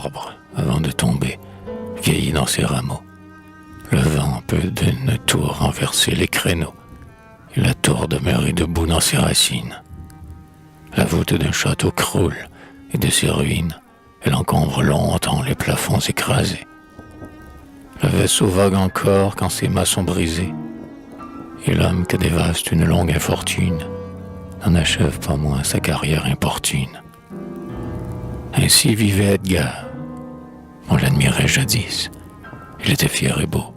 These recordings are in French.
l'arbre avant de tomber, vieilli dans ses rameaux. Le vent peut d'une tour renverser les créneaux, et la tour demeurer debout dans ses racines. La voûte d'un château croule, et de ses ruines, elle encombre longtemps les plafonds écrasés. Le vaisseau vogue encore quand ses mâts sont brisés, et l'homme que dévaste une longue infortune n'en achève pas moins sa carrière importune. Ainsi vivait Edgar. On l'admirait jadis. Il était fier et beau,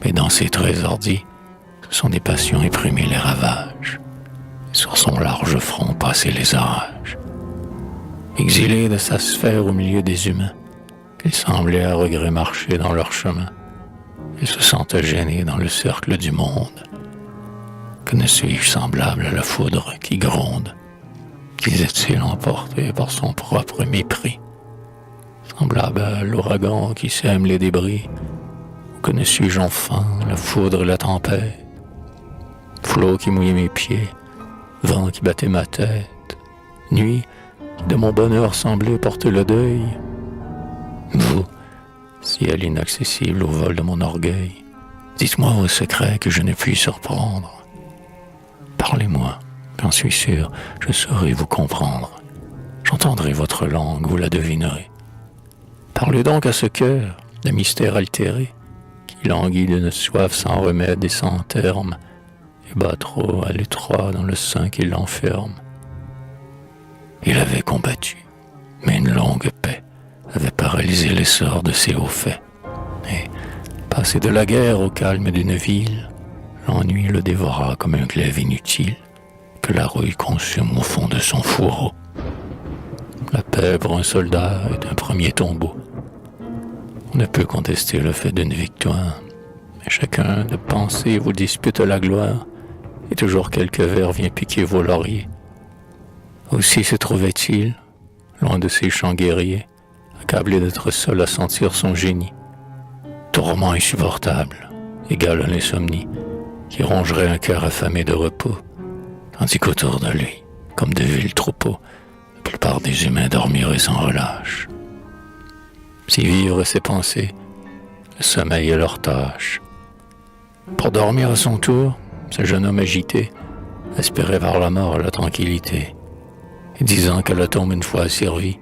mais dans ses traits hardis, ce sont des passions éprimées les ravages. Sur son large front passaient les orages. Exilé de sa sphère au milieu des humains, il semblait à regret marcher dans leur chemin. Il se sentait gêné dans le cercle du monde. Que ne suis-je semblable à la foudre qui gronde, disait-il emporté par son propre mépris. Semblable à l'ouragan qui sème les débris, ou que ne suis-je enfin la foudre et la tempête, flot qui mouillait mes pieds, vent qui battait ma tête, nuit qui de mon bonheur semblait porter le deuil. Vous, ciel inaccessible au vol de mon orgueil, dites-moi vos secrets que je ne puis surprendre. Parlez-moi, j'en suis sûr, je saurai vous comprendre. J'entendrai votre langue, vous la devinerez. Parlez donc à ce cœur de mystère altéré, qui languit d'une soif sans remède et sans terme, et bat trop à l'étroit dans le sein qui l'enferme. Il avait combattu, mais une longue paix avait paralysé l'essor de ses hauts faits. Et, passé de la guerre au calme d'une ville, l'ennui le dévora comme un glaive inutile que la rouille consume au fond de son fourreau. La paix pour un soldat est un premier tombeau. On ne peut contester le fait d'une victoire, mais chacun de pensée vous dispute la gloire, et toujours quelque vers vient piquer vos lauriers. Aussi se trouvait-il, loin de ses champs guerriers, accablé d'être seul à sentir son génie. Tourment insupportable, égal à l'insomnie, qui rongerait un cœur affamé de repos, tandis qu'autour de lui, comme de vils troupeaux, la plupart des humains dormiraient sans relâche. Si vivre ses pensées, le sommeil est leur tâche. Pour dormir à son tour, ce jeune homme agité aspirait vers la mort la tranquillité, et disant que la tombe une fois asservie,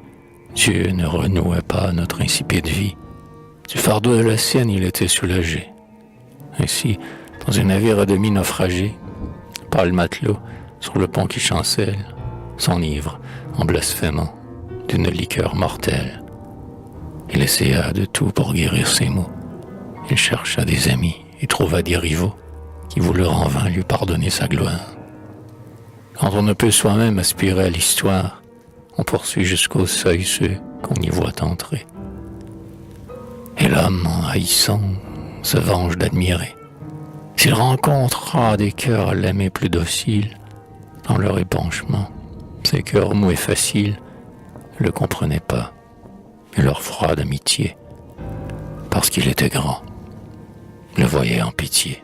Dieu ne renouait pas notre insipide vie. Du fardeau de la sienne, il était soulagé. Ainsi, dans un navire à demi naufragé, pâle matelot, sur le pont qui chancelle, s'enivre en blasphémant d'une liqueur mortelle. Il essaya de tout pour guérir ses maux. Il chercha des amis et trouva des rivaux qui voulurent en vain lui pardonner sa gloire. Quand on ne peut soi-même aspirer à l'histoire, on poursuit jusqu'au seuil ceux qu'on y voit entrer. Et l'homme, en haïssant, se venge d'admirer. S'il rencontrera des cœurs à l'aimer plus dociles, dans leur épanchement, ces cœurs mous et faciles ne le comprenaient pas, et leur froide amitié, parce qu'il était grand, le voyait en pitié.